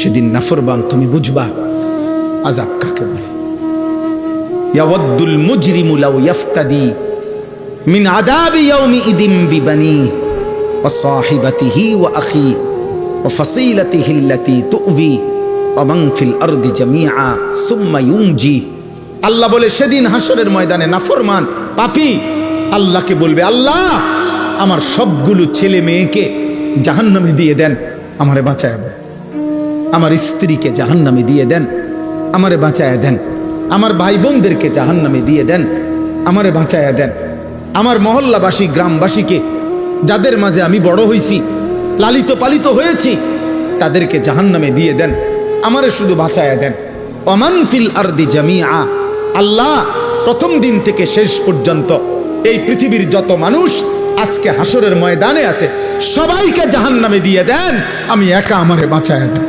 সেদিন নাফরমান তুমি বুঝবা আযাব কাকে বলে। ইয়াওয়াদ্দুল মুজরিমু লাউ ইয়াফতাদি মিন আযাবি ইয়াউমিইদিন বিবানিহি ওয়া সাহিবাতিহি ওয়া আখি ওয়া ফাসিলাতিহি আল্লাতী তু'বি ওয়া মান ফিল আরদি জামিআ সুম্মা ইউনজি। আল্লাহ বলে সেদিন হাসরের ময়দানে নাফরমান পাপী আল্লাহকে বলবে, আল্লাহ আমার সবগুলো ছেলে মেয়েকে জাহান্নামে দিয়ে দেন, আমারে বাঁচায় দেন। আমার স্ত্রীকে জাহান্নামে দিয়ে দেন, আমারে বাঁচায় দেন। আমার ভাই বোনদেরকে জাহান্নামে দিয়ে দেন, আমারে বাঁচায় দেন। আমার মহল্লাবাসী গ্রামবাসীকে, যাদের মাঝে আমি বড় হয়েছি, লালিত পালিত হয়েছি, তাদেরকে জাহান্নামে দিয়ে দেন, আমারে শুধু বাঁচায় দেন। ওমান ফিল আরদি জামিআ, আল্লাহ প্রথম দিন থেকে শেষ পর্যন্ত এই পৃথিবীর যত মানুষ আজকে হাসরের ময়দানে আছে সবাইকে জাহান্নামে দিয়ে দেন, আমি একা আমারে বাঁচায় দেন।